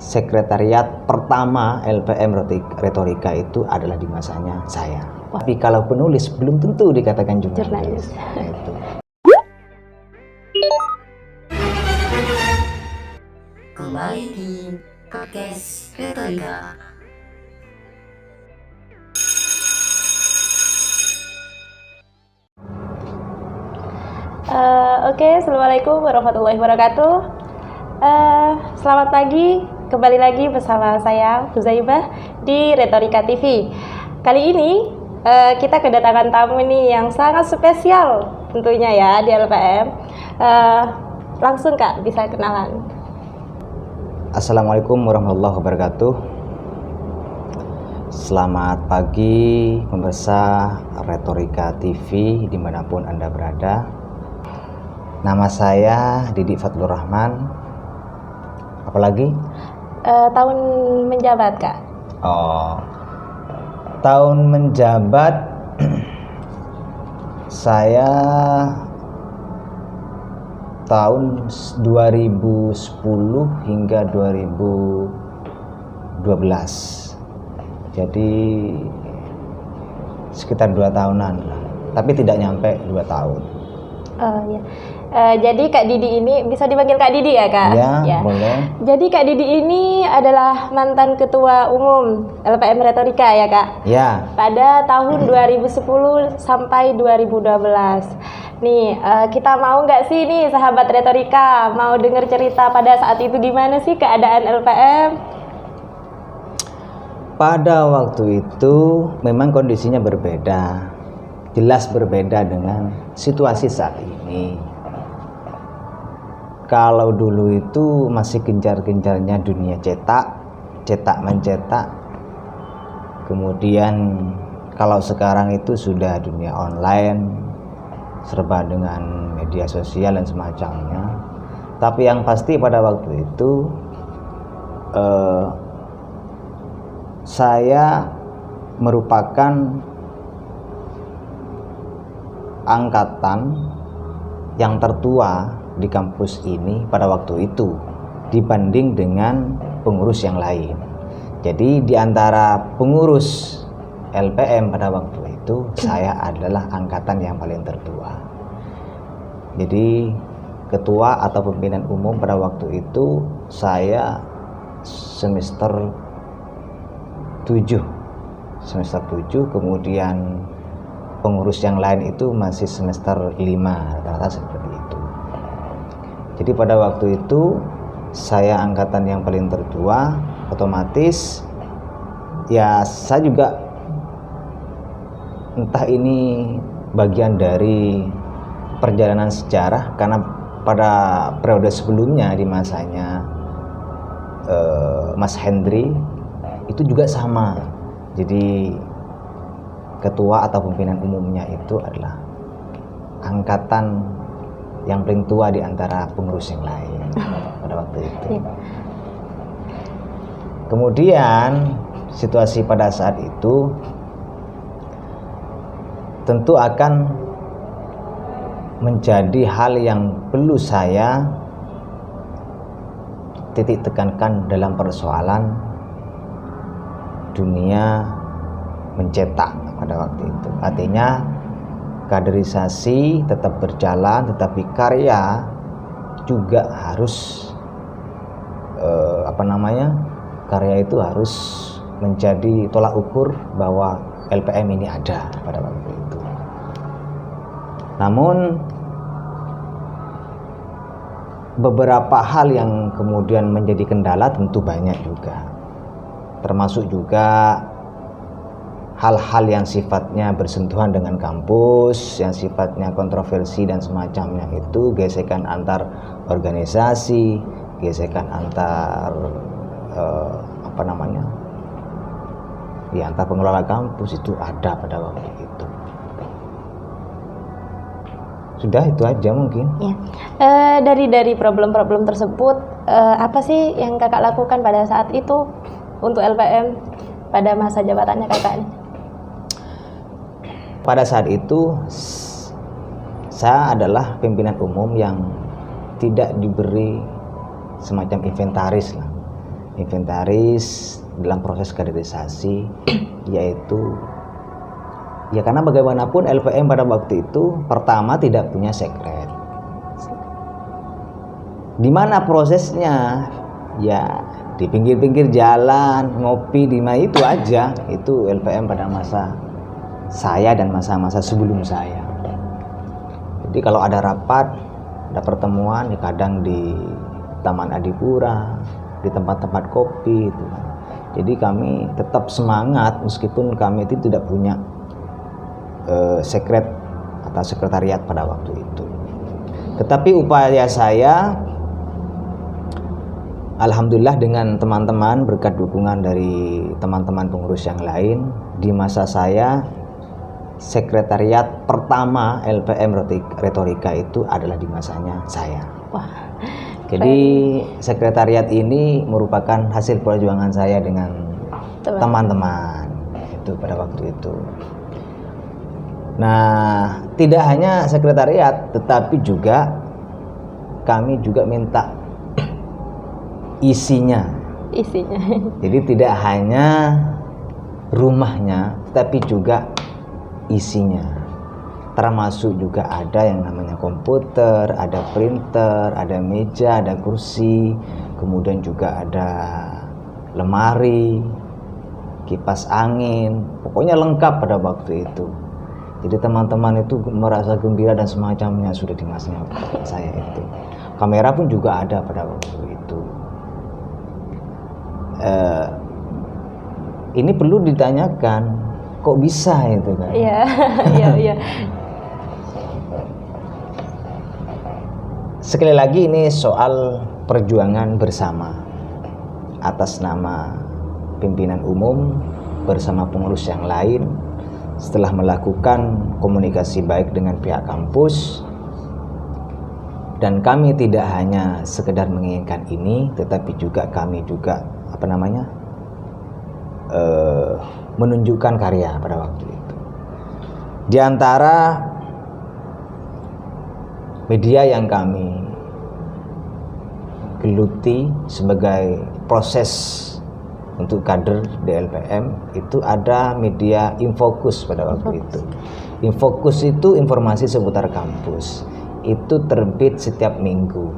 sekretariat pertama LPM Retorika itu adalah di masanya saya. Tapi kalau penulis belum tentu dikatakan jurnalis. Nah, itu. Kembali di podcast Retorika. Oke, Assalamualaikum warahmatullahi wabarakatuh. Selamat pagi, kembali lagi bersama saya Huzaibah di Retorika TV. Kali ini kita kedatangan tamu nih yang sangat spesial tentunya ya di LPM. Langsung Kak, bisa kenalan. Assalamualaikum warahmatullahi wabarakatuh. Selamat pagi pemirsa Retorika TV dimanapun Anda berada. Nama saya Didi Fatlur Rahman. Apalagi? Tahun menjabat Kak. Tahun menjabat saya tahun 2010 hingga 2012. Jadi sekitar 2 tahunan lah. Tapi tidak nyampe 2 tahun. Ya. Jadi Kak Didi ini bisa dipanggil Kak Didi ya Kak? Ya, boleh. Jadi Kak Didi ini adalah mantan ketua umum LPM Retorika ya Kak? Ya. Pada tahun 2010 sampai 2012. Nih, kita mau nggak sih nih sahabat Retorika mau dengar cerita pada saat itu gimana sih keadaan LPM? Pada waktu itu memang kondisinya berbeda. Jelas berbeda dengan situasi saat ini. Kalau dulu itu masih gencar-gencarnya dunia cetak mencetak. Kemudian kalau sekarang itu sudah dunia online, serba dengan media sosial dan semacamnya. Tapi yang pasti pada waktu itu saya merupakan angkatan yang tertua di kampus ini pada waktu itu dibanding dengan pengurus yang lain. Jadi di antara pengurus LPM pada waktu itu saya adalah angkatan yang paling tertua. Jadi ketua atau pimpinan umum pada waktu itu saya semester 7, kemudian pengurus yang lain itu masih semester 5, rata-rata seperti itu. Jadi pada waktu itu saya angkatan yang paling tertua, otomatis ya saya juga entah ini bagian dari perjalanan sejarah, karena pada periode sebelumnya di masanya Mas Hendri itu juga sama. Jadi ketua atau pimpinan umumnya itu adalah angkatan yang paling tua di antara pengurus yang lain pada waktu itu. Kemudian situasi pada saat itu tentu akan menjadi hal yang perlu saya titik tekankan dalam persoalan dunia mencetak pada waktu itu. Artinya kaderisasi tetap berjalan, tetapi karya juga harus karya itu harus menjadi tolak ukur bahwa LPM ini ada pada waktu itu. Namun beberapa hal yang kemudian menjadi kendala tentu banyak juga, termasuk juga hal-hal yang sifatnya bersentuhan dengan kampus, yang sifatnya kontroversi dan semacamnya itu, gesekan antar organisasi, gesekan antar antar pengelola kampus itu ada pada waktu itu. Sudah itu aja mungkin. Ya. Dari problem-problem tersebut, apa sih yang kakak lakukan pada saat itu untuk LPM pada masa jabatannya kakak? Pada saat itu saya adalah pimpinan umum yang tidak diberi semacam inventaris lah. inventaris dalam proses kaderisasi, yaitu ya karena bagaimanapun LPM pada waktu itu pertama tidak punya sekret. Di mana prosesnya? Ya di pinggir-pinggir jalan, ngopi di mana itu aja. Itu LPM pada masa saya dan masa-masa sebelum saya. Jadi kalau ada rapat, ada pertemuan, ya kadang di Taman Adipura, di tempat-tempat kopi itu. Jadi kami tetap semangat meskipun kami itu tidak punya sekret atau sekretariat pada waktu itu. Tetapi upaya saya, alhamdulillah dengan teman-teman, berkat dukungan dari teman-teman pengurus yang lain, di masa saya sekretariat pertama LPM Retorika itu adalah di masanya saya. Wah. Jadi sekretariat ini merupakan hasil perjuangan saya dengan teman-teman itu pada waktu itu. Nah, tidak hanya sekretariat, tetapi juga kami juga minta isinya. Jadi tidak hanya rumahnya, tetapi juga isinya. Termasuk juga ada yang namanya komputer, ada printer, ada meja, ada kursi, kemudian juga ada lemari, kipas angin, pokoknya lengkap pada waktu itu. Jadi teman-teman itu merasa gembira dan semacamnya sudah di masanya saya itu. Kamera pun juga ada pada waktu itu. Ini perlu ditanyakan, kok bisa itu kan? Iya, iya. Sekali lagi ini soal perjuangan bersama atas nama pimpinan umum bersama pengurus yang lain. Setelah melakukan komunikasi baik dengan pihak kampus, dan kami tidak hanya sekedar menginginkan ini, tetapi juga kami juga menunjukkan karya pada waktu itu. Di antara media yang kami geluti sebagai proses untuk kader di LPM itu ada media Infokus pada waktu itu. Infokus itu informasi seputar kampus. Itu terbit setiap minggu.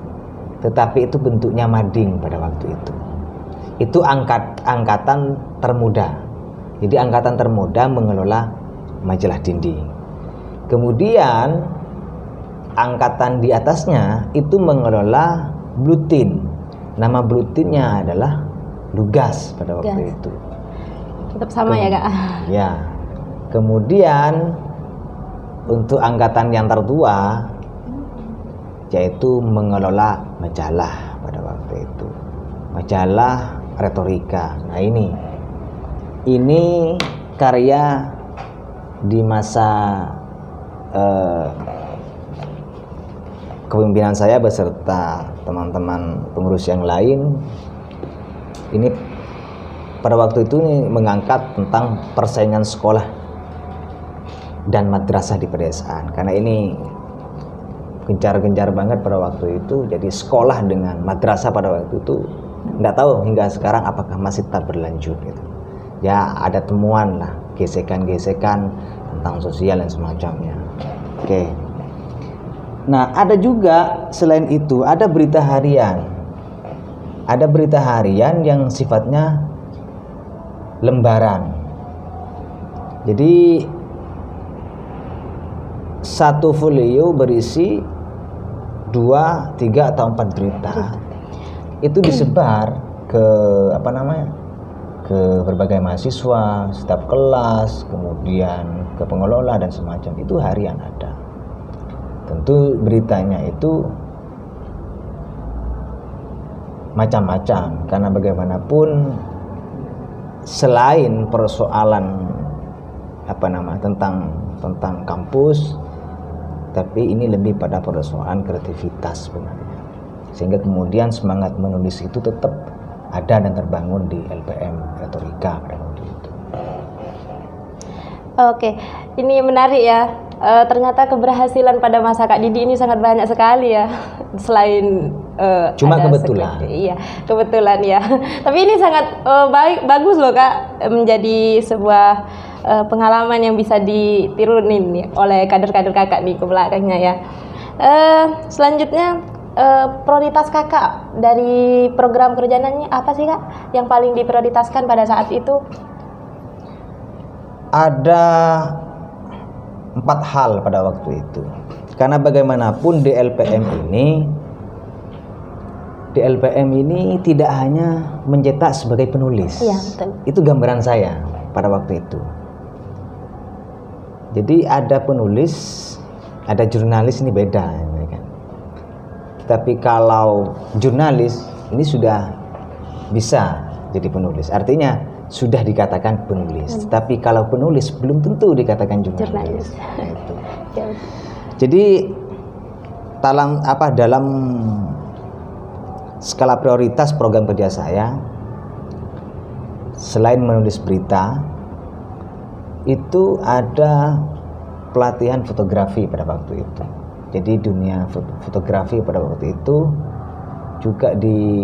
Tetapi itu bentuknya mading pada waktu itu. Itu angkatan termuda. Jadi angkatan termuda mengelola majalah dinding. Kemudian angkatan di atasnya itu mengelola Blutin. Nama Blutinnya adalah Lugas pada waktu itu. Tetap sama ya Kak? Ya. Kemudian untuk angkatan yang tertua, yaitu mengelola majalah pada waktu itu. Majalah Retorika. Nah ini karya di masa kepemimpinan saya beserta teman-teman pengurus yang lain. Ini pada waktu itu mengangkat tentang persaingan sekolah dan madrasah di pedesaan, karena ini gencar-gencar banget pada waktu itu. Jadi sekolah dengan madrasah pada waktu itu nggak tahu hingga sekarang apakah masih tetap berlanjut gitu. Ya ada temuan lah, gesekan-gesekan tentang sosial dan semacamnya. Oke. Nah ada juga selain itu ada berita harian. Ada berita harian yang sifatnya lembaran. Jadi satu folio berisi 2, 3 atau 4 berita. Itu disebar ke ke berbagai mahasiswa, staf kelas, kemudian ke pengelola dan semacam. Itu harian ada. Tentu beritanya itu macam-macam, karena bagaimanapun selain persoalan tentang kampus, tapi ini lebih pada persoalan kreativitas sebenarnya, sehingga kemudian semangat menulis itu tetap ada dan terbangun di LPM Retorika pada waktu itu. Oke, ini menarik ya. Ternyata keberhasilan pada masa Kak Didi ini sangat banyak sekali ya. Selain Cuma ada kebetulan. Iya, kebetulan ya. Tapi ini sangat bagus loh Kak, menjadi sebuah pengalaman yang bisa ditirunin nih oleh kader-kader Kakak nih ke belakangnya ya. Selanjutnya prioritas Kakak dari program kerjanya apa sih Kak yang paling diprioritaskan pada saat itu? Ada 4 hal pada waktu itu. Karena bagaimanapun di LPM ini tidak hanya mencetak sebagai penulis. Iya, betul. Itu gambaran saya pada waktu itu. Jadi ada penulis, ada jurnalis, ini beda ya kan. Tapi kalau jurnalis ini sudah bisa jadi penulis. Artinya sudah dikatakan penulis. Tapi kalau penulis belum tentu dikatakan jurnalis. Nah, itu. Jadi dalam skala prioritas program kerja saya, selain menulis berita, itu ada pelatihan fotografi pada waktu itu. Jadi dunia fotografi pada waktu itu juga dijadikan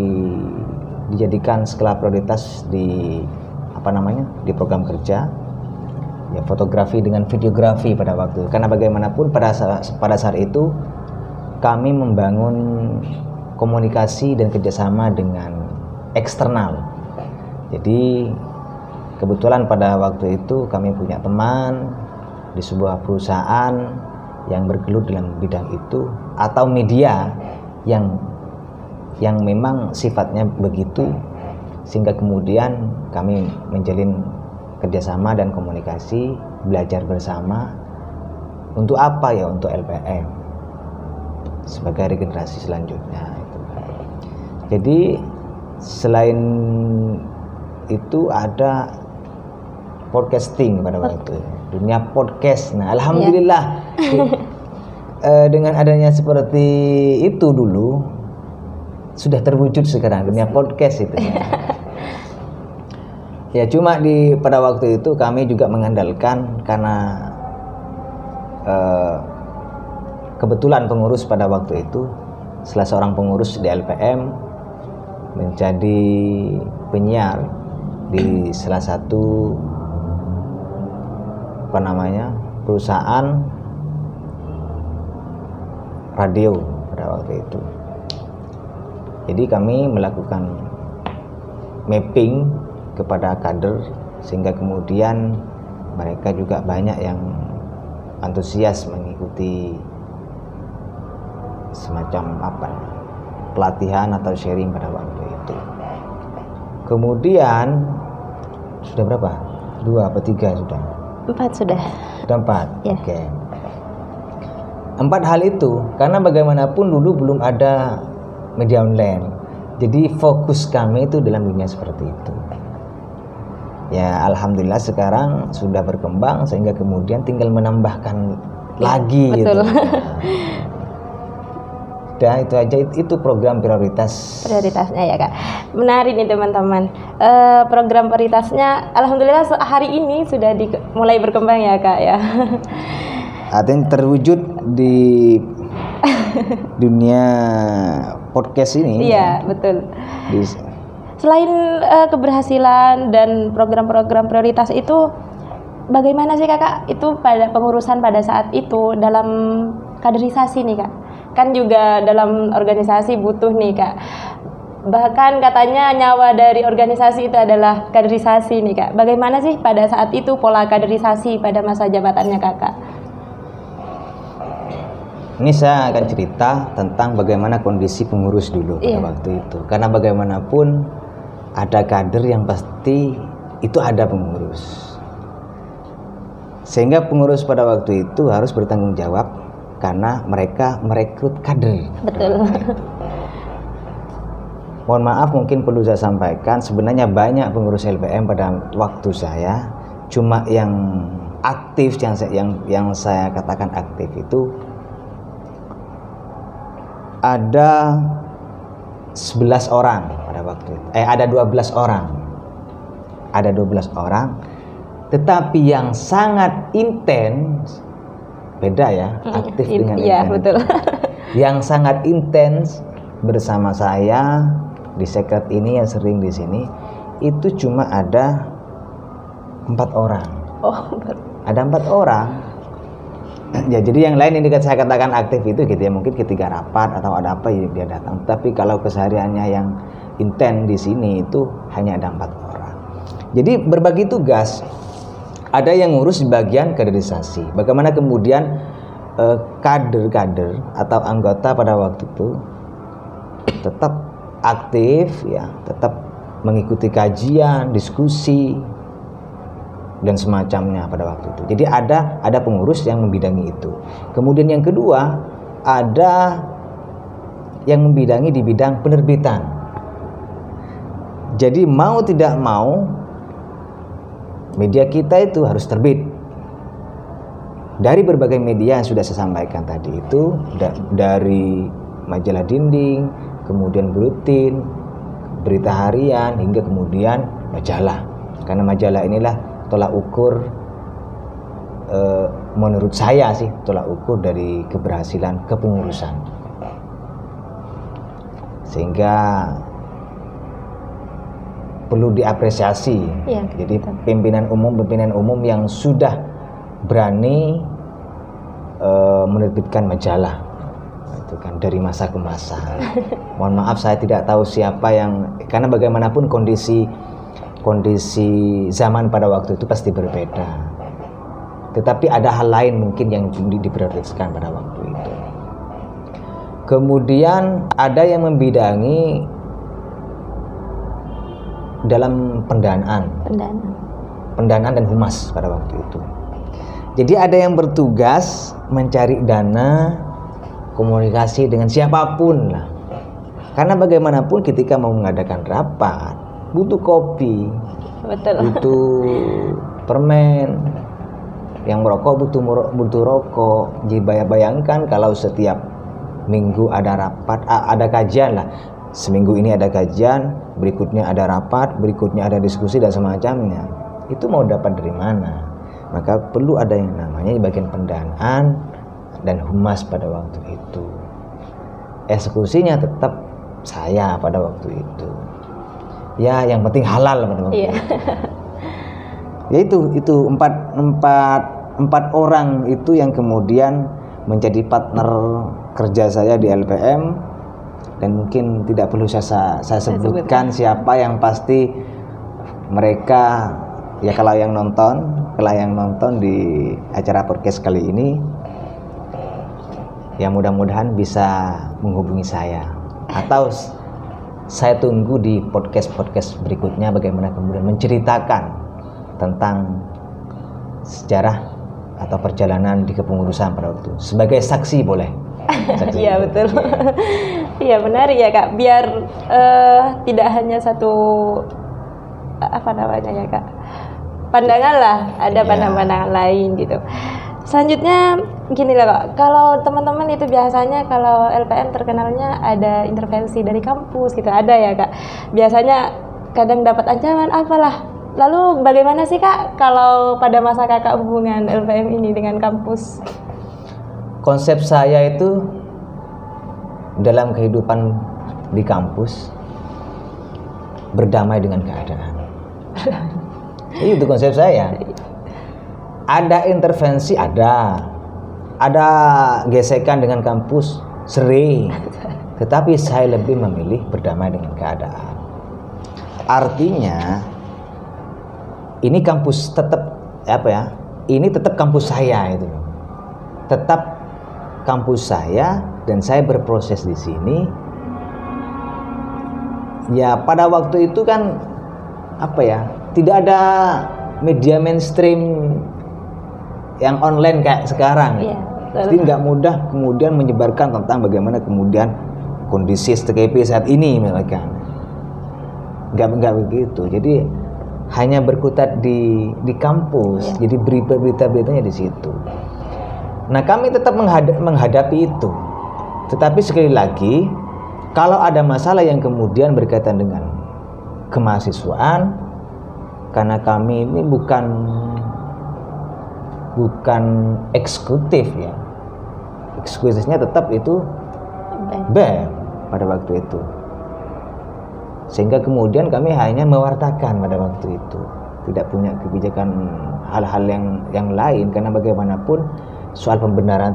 skala prioritas di di program kerja. Ya, fotografi dengan videografi pada waktu itu. Karena bagaimanapun pada saat itu kami membangun komunikasi dan kerjasama dengan eksternal. Jadi kebetulan pada waktu itu kami punya teman di sebuah perusahaan yang bergelut dalam bidang itu, atau media yang memang sifatnya begitu, sehingga kemudian kami menjalin kerjasama dan komunikasi, belajar bersama. Untuk apa ya? Untuk LPM sebagai regenerasi selanjutnya itu. Jadi selain itu ada podcasting pada waktu itu, dunia podcast. Nah, alhamdulillah dengan adanya seperti itu dulu sudah terwujud sekarang dunia podcast itu. Ya, cuma pada waktu itu kami juga mengandalkan karena kebetulan pengurus pada waktu itu, salah seorang pengurus di LPM menjadi penyiar di salah satu perusahaan radio pada waktu itu. Jadi kami melakukan mapping kepada kader, sehingga kemudian mereka juga banyak yang antusias mengikuti semacam pelatihan atau sharing pada waktu itu. Kemudian sudah berapa? 2 atau 3 sudah? 4 sudah. Sudah 4? Ya. Oke. 4 hal itu, karena bagaimanapun dulu belum ada media online. Jadi fokus kami itu dalam dunia seperti itu. Ya, alhamdulillah sekarang sudah berkembang sehingga kemudian tinggal menambahkan lagi. Betul. Gitu. Udah itu aja, itu program prioritasnya ya Kak. Menarik nih teman-teman. Program prioritasnya alhamdulillah hari ini sudah mulai berkembang ya Kak ya. Artinya terwujud di dunia podcast ini. Iya, betul. Selain keberhasilan dan program-program prioritas itu, bagaimana sih Kakak itu pada pengurusan pada saat itu dalam kaderisasi nih Kak? Kan juga dalam organisasi butuh nih Kak. Bahkan katanya nyawa dari organisasi itu adalah kaderisasi nih Kak. Bagaimana sih pada saat itu pola kaderisasi pada masa jabatannya Kakak? Ini saya akan cerita tentang bagaimana kondisi pengurus dulu pada waktu itu. Karena bagaimanapun ada kader yang pasti itu ada pengurus. Sehingga pengurus pada waktu itu harus bertanggung jawab karena mereka merekrut kader. Betul. Mohon maaf, mungkin perlu saya sampaikan, sebenarnya banyak pengurus LPM pada waktu saya, cuma yang aktif, yang saya katakan aktif itu ada 11 orang pada waktu itu. Ada 12 orang. Ada 12 orang. Tetapi yang sangat intens, beda ya, aktif dengan intens. Betul. Yang sangat intens bersama saya di Secret ini yang sering di sini itu cuma ada 4 orang. Oh, Ada 4 orang. Ya, jadi yang lain ini saya katakan aktif itu gitu ya, mungkin ketika rapat atau ada apa ya dia datang. Tapi kalau kesehariannya yang intens di sini itu hanya ada 4 orang. Jadi berbagi tugas. Ada yang ngurus di bagian kaderisasi. Bagaimana kemudian kader-kader atau anggota pada waktu itu tetap aktif ya, tetap mengikuti kajian, diskusi dan semacamnya pada waktu itu. Jadi ada pengurus yang membidangi itu. Kemudian yang kedua, ada yang membidangi di bidang penerbitan. Jadi mau tidak mau media kita itu harus terbit. Dari berbagai media yang sudah saya sampaikan tadi itu, dari majalah dinding, kemudian buletin, berita harian, hingga kemudian majalah. Karena majalah inilah tolak ukur menurut saya sih tolak ukur dari keberhasilan kepengurusan, sehingga perlu diapresiasi ya, jadi pimpinan umum yang sudah berani menerbitkan majalah itu kan dari masa ke masa. Mohon maaf saya tidak tahu siapa yang, karena bagaimanapun kondisi zaman pada waktu itu pasti berbeda. Tetapi ada hal lain mungkin yang diprioritaskan pada waktu itu. Kemudian ada yang membidangi dalam pendanaan dan humas pada waktu itu. Jadi ada yang bertugas mencari dana, komunikasi dengan siapapun lah. Karena bagaimanapun ketika mau mengadakan rapat butuh kopi, butuh permen, yang merokok butuh rokok. Jadi bayangkan kalau setiap minggu ada rapat, ada kajian lah. Seminggu ini ada kajian, berikutnya ada rapat, berikutnya ada diskusi dan semacamnya. Itu mau dapat dari mana? Maka perlu ada yang namanya di bagian pendanaan dan humas pada waktu itu. Eksekusinya tetap saya pada waktu itu. Ya, yang penting halal pada waktu itu. Ya itu empat orang itu yang kemudian menjadi partner kerja saya di LPM, dan mungkin tidak perlu saya sebutkan siapa, yang pasti mereka ya kalau yang nonton di acara podcast kali ini ya mudah-mudahan bisa menghubungi saya, atau saya tunggu di podcast berikutnya bagaimana kemudian menceritakan tentang sejarah atau perjalanan di kepengurusan pada waktu itu. Sebagai saksi boleh. Iya betul. Iya menarik ya Kak. Biar tidak hanya satu ya Kak, pandangan lah, ada pandangan lain gitu. Selanjutnya gini lah Kak, kalau teman-teman itu biasanya kalau LPM terkenalnya ada intervensi dari kampus gitu, ada ya Kak. Biasanya kadang dapat ancaman apalah. Lalu bagaimana sih Kak kalau pada masa Kakak hubungan LPM ini dengan kampus? Konsep saya itu dalam kehidupan di kampus berdamai dengan keadaan. Itu konsep saya. Ada intervensi, ada gesekan dengan kampus sering, tetapi saya lebih memilih berdamai dengan keadaan. Artinya ini kampus tetap ini tetap kampus saya itu, tetap kampus saya dan saya berproses di sini. Ya pada waktu itu kan tidak ada media mainstream yang online kayak sekarang. Jadi nggak mudah kemudian menyebarkan tentang bagaimana kemudian kondisi STKP saat ini misalkan. Nggak begitu. Jadi hanya berkutat di kampus. Jadi berita-beritanya di situ. Nah kami tetap menghadapi itu. Tetapi sekali lagi, kalau ada masalah yang kemudian berkaitan dengan kemahasiswaan, karena kami ini bukan eksekutif ya, eksekutifnya tetap itu BEM. pada waktu itu. Sehingga kemudian kami hanya mewartakan pada waktu itu, tidak punya kebijakan hal-hal yang lain, karena bagaimanapun soal pembenaran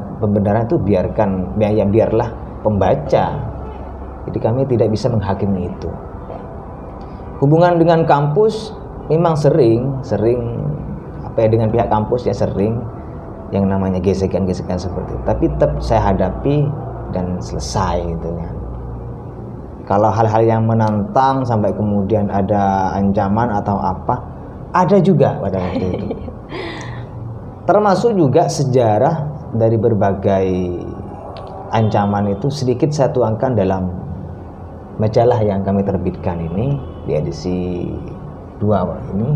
itu biarlah pembaca. Jadi kami tidak bisa menghakimi itu. Hubungan dengan kampus memang sering dengan pihak kampus ya, sering yang namanya gesekan-gesekan seperti itu. Tapi tetap saya hadapi dan selesai gitu kan. Kalau hal-hal yang menantang sampai kemudian ada ancaman atau apa, ada juga pada waktu itu. Termasuk juga sejarah dari berbagai ancaman itu sedikit saya tuangkan dalam majalah yang kami terbitkan ini di edisi 2 ini.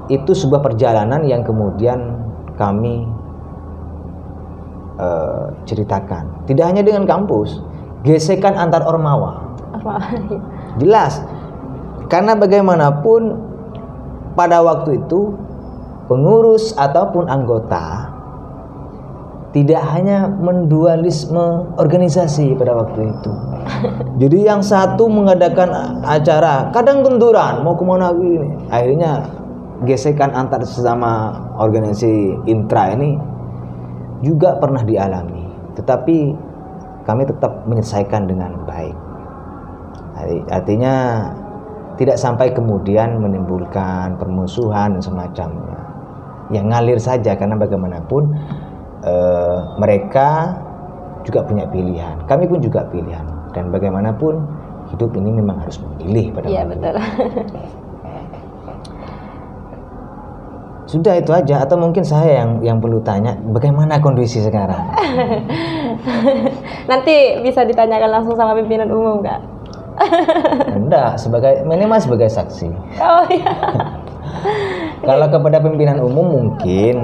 Itu sebuah perjalanan yang kemudian kami ceritakan. Tidak hanya dengan kampus, gesekan antar ormawa. Jelas, karena bagaimanapun pada waktu itu pengurus ataupun anggota tidak hanya mendualisme organisasi pada waktu itu. Jadi yang satu mengadakan acara, kadang benturan mau kemana ini. Akhirnya gesekan antar sesama organisasi intra ini juga pernah dialami, tetapi kami tetap menyelesaikan dengan baik. Artinya tidak sampai kemudian menimbulkan permusuhan dan semacamnya. Ya ngalir saja, karena bagaimanapun mereka juga punya pilihan, kami pun juga pilihan, dan bagaimanapun hidup ini memang harus memilih pada waktu betul. Sudah itu aja, atau mungkin saya yang perlu tanya bagaimana kondisi sekarang? Nanti bisa ditanyakan langsung sama pimpinan umum nggak? Enggak, minimal sebagai saksi. Oh iya. Kalau kepada pimpinan umum mungkin,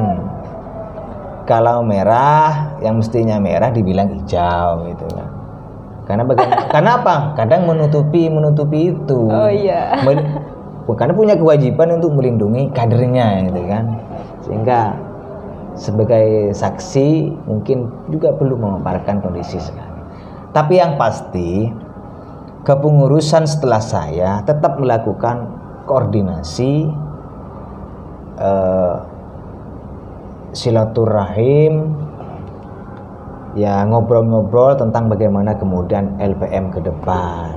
kalau merah yang mestinya merah dibilang hijau gitu kan. Karena apa? Kadang menutupi itu. Oh iya. Karena punya kewajiban untuk melindungi kadernya gitu kan. Sehingga sebagai saksi mungkin juga perlu memaparkan kondisi sekarang. Tapi yang pasti kepengurusan setelah saya tetap melakukan koordinasi, silaturahim, ya ngobrol-ngobrol tentang bagaimana kemudian LPM ke depan.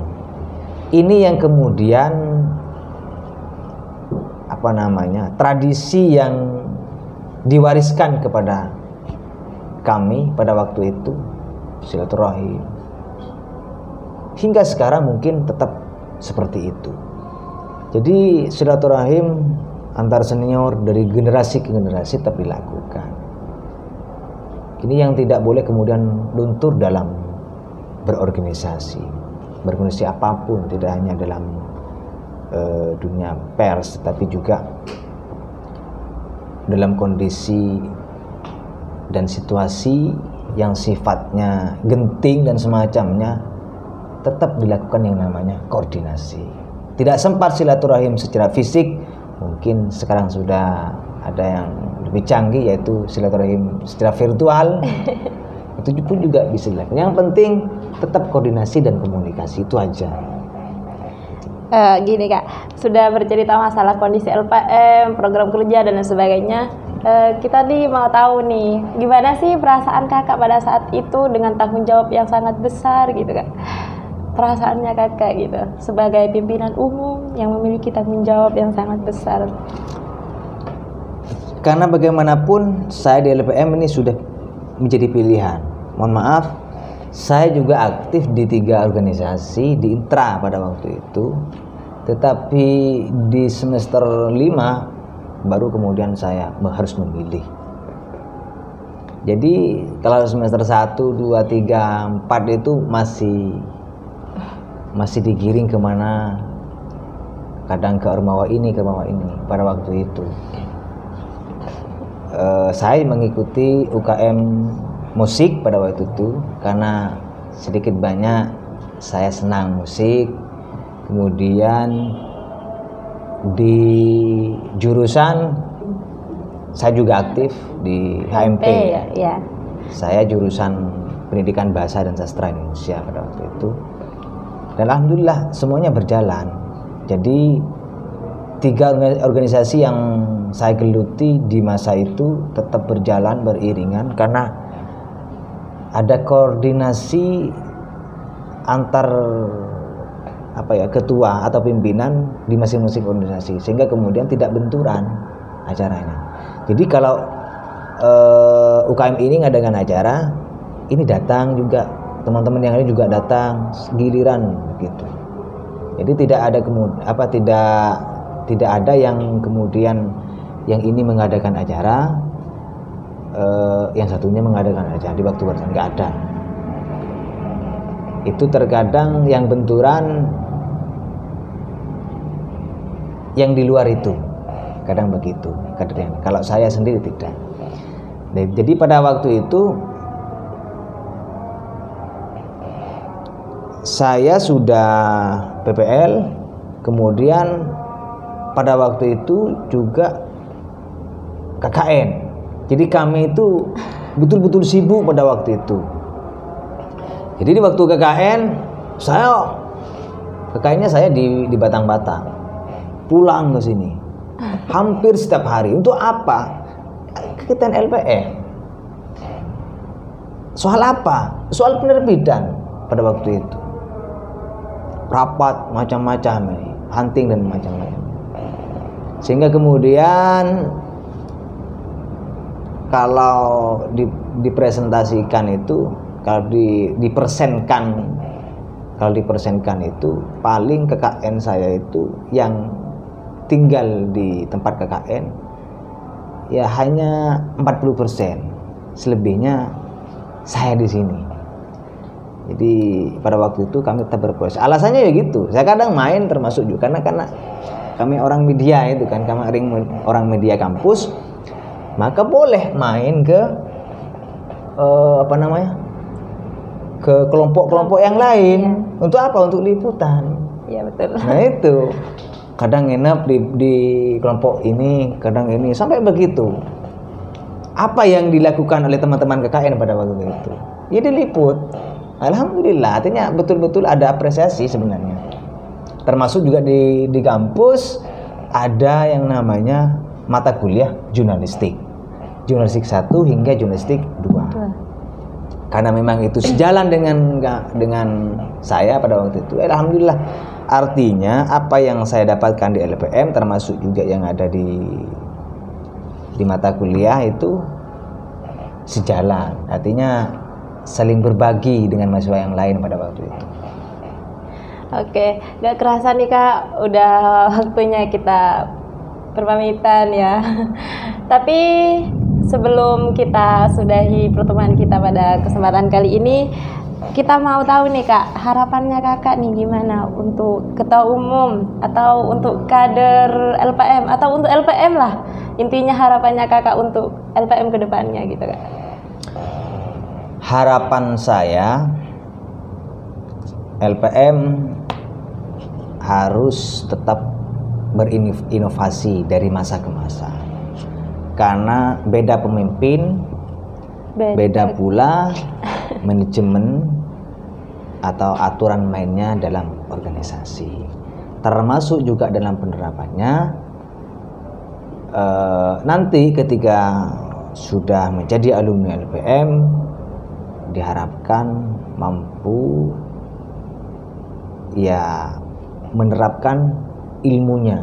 Ini yang kemudian tradisi yang diwariskan kepada kami pada waktu itu, silaturahim. Hingga sekarang mungkin tetap seperti itu. Jadi silaturahim antar senior dari generasi ke generasi tetap dilakukan. Ini yang tidak boleh kemudian luntur dalam berorganisasi apapun, tidak hanya dalam dunia pers, tetapi juga dalam kondisi dan situasi yang sifatnya genting dan semacamnya, tetap dilakukan yang namanya koordinasi. Tidak sempat silaturahim secara fisik, mungkin sekarang sudah ada yang lebih canggih, yaitu silaturahim secara virtual. Itu pun juga bisa dilakukan. Yang penting tetap koordinasi dan komunikasi, itu aja. Gini Kak, sudah bercerita masalah kondisi LPM, program kerja dan lain sebagainya. Kita nih mau tahu nih, gimana sih perasaan Kakak pada saat itu dengan tanggung jawab yang sangat besar gitu Kak? Perasaannya Kakak gitu sebagai pimpinan umum yang memiliki tanggung jawab yang sangat besar. Karena bagaimanapun saya di LPM ini sudah menjadi pilihan. Mohon maaf, saya juga aktif di 3 organisasi di intra pada waktu itu. Tetapi di semester 5 baru kemudian saya harus memilih. Jadi kalau semester 1, 2, 3, 4 itu masih digiring kemana, kadang ke ormawa ini, ke ormawa ini pada waktu itu. Saya mengikuti UKM musik pada waktu itu karena sedikit banyak saya senang musik. Kemudian di jurusan saya juga aktif di HMP. Ya. Saya jurusan Pendidikan Bahasa dan Sastra Indonesia pada waktu itu. Dan alhamdulillah semuanya berjalan. Jadi 3 organisasi yang saya geluti di masa itu tetap berjalan beriringan karena ada koordinasi antar ketua atau pimpinan di masing-masing organisasi, sehingga kemudian tidak benturan acaranya. Jadi kalau UKM ini ngadakan acara, ini datang juga teman-teman yang lain juga datang giliran gitu. Jadi tidak ada yang kemudian yang ini mengadakan acara, yang satunya mengadakan acara di waktu bersamaan, nggak ada. Itu terkadang yang benturan yang di luar itu, kadang begitu kadernya. Kalau saya sendiri tidak. Jadi pada waktu itu saya sudah PPL, kemudian pada waktu itu juga KKN. Jadi kami itu betul-betul sibuk pada waktu itu. Jadi di waktu KKN, KKN-nya saya di Batang-Batang. Pulang ke sini hampir setiap hari. Untuk apa? Kegiatan LPM. Soal apa? Soal penerbitan pada waktu itu. Rapat macam-macam, hunting dan macam-macam. Sehingga kemudian kalau dipresentasikan itu, kalau dipersenkan itu paling KKN saya itu yang tinggal di tempat KKN ya hanya 40%, selebihnya saya di sini. Jadi pada waktu itu kami tetap berproses. Alasannya ya gitu. Saya kadang main termasuk juga karena kami orang media itu kan, kami orang media kampus, maka boleh main ke ke kelompok-kelompok yang lain. Untuk apa? Untuk liputan. Iya betul. Nah itu kadang nginep di kelompok ini, kadang ini, sampai begitu. Apa yang dilakukan oleh teman-teman KKN pada waktu itu? Ya diliput. Alhamdulillah, artinya betul-betul ada apresiasi sebenarnya. Termasuk juga di kampus ada yang namanya mata kuliah jurnalistik 1 hingga jurnalistik 2. Karena memang itu sejalan dengan saya pada waktu itu. Alhamdulillah. Artinya apa yang saya dapatkan di LPM termasuk juga yang ada di mata kuliah itu sejalan. Artinya saling berbagi dengan mahasiswa yang lain pada waktu itu. Oke, gak kerasa nih Kak, udah waktunya kita berpamitan ya. Tapi sebelum kita sudahi pertemuan kita pada kesempatan kali ini, kita mau tahu nih Kak, harapannya Kakak nih gimana untuk ketua umum atau untuk kader LPM atau untuk LPM lah. Intinya harapannya Kakak untuk LPM ke depannya gitu Kak. Harapan saya LPM harus tetap berinovasi dari masa ke masa. Karena beda pemimpin, beda pula manajemen atau aturan mainnya dalam organisasi, termasuk juga dalam penerapannya. Nanti ketika sudah menjadi alumni LPM, diharapkan mampu ya menerapkan ilmunya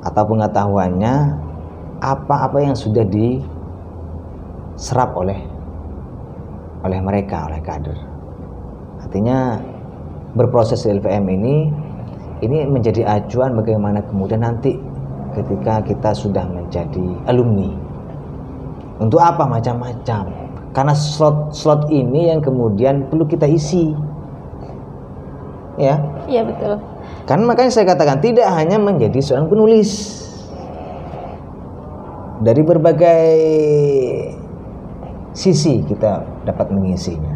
atau pengetahuannya apa-apa yang sudah diserap oleh mereka, oleh kader. Artinya berproses di LPM ini menjadi acuan bagaimana kemudian nanti ketika kita sudah menjadi alumni. Untuk apa? Macam-macam. Karena slot ini yang kemudian perlu kita isi. Ya. Iya betul. Kan makanya saya katakan tidak hanya menjadi seorang penulis. Dari berbagai sisi kita dapat mengisinya.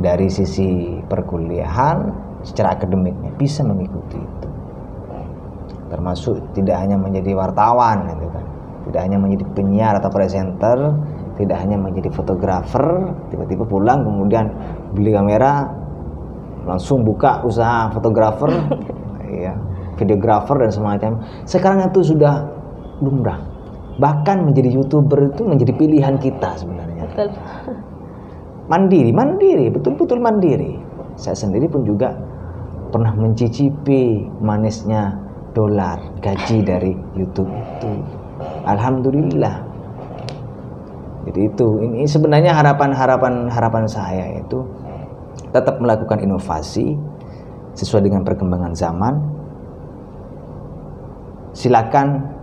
Dari sisi perkuliahan, secara akademiknya bisa mengikuti itu. Termasuk tidak hanya menjadi wartawan gitu kan. Tidak hanya menjadi penyiar atau presenter, tidak hanya menjadi fotografer, tiba-tiba pulang kemudian beli kamera, langsung buka usaha fotografer, ya, videografer dan semacam. Sekarang itu sudah lumrah. Bahkan menjadi YouTuber itu menjadi pilihan kita sebenarnya. Betul. Mandiri, betul-betul mandiri. Saya sendiri pun juga pernah mencicipi manisnya dolar, gaji dari YouTube itu. Alhamdulillah. Jadi itu, ini sebenarnya harapan saya itu tetap melakukan inovasi sesuai dengan perkembangan zaman. Silakan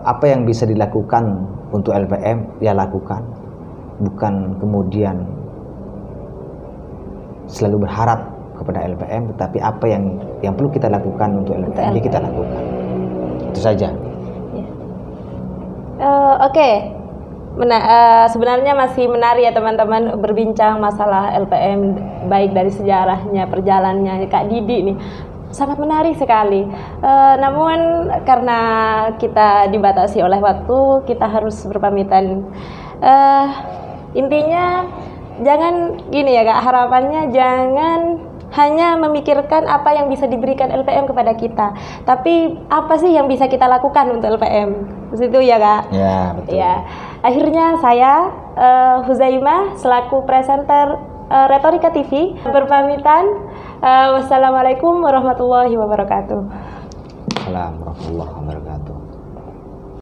apa yang bisa dilakukan untuk LPM ya lakukan, bukan kemudian selalu berharap kepada LPM, tetapi apa yang perlu kita lakukan untuk LPM ya kita lakukan. Itu saja. Oke. Sebenarnya masih menarik ya teman-teman berbincang masalah LPM, baik dari sejarahnya, perjalanannya Kak Didi nih. Sangat menarik sekali. Namun karena kita dibatasi oleh waktu, kita harus berpamitan. Intinya jangan gini ya Kak, harapannya jangan hanya memikirkan apa yang bisa diberikan LPM kepada kita, tapi apa sih yang bisa kita lakukan untuk LPM. Begitu ya Kak? Ya, betul. Ya. Akhirnya saya Huzaimah selaku presenter Retorika TV berpamitan. Wassalamualaikum warahmatullahi wabarakatuh. Assalamualaikum warahmatullahi wabarakatuh.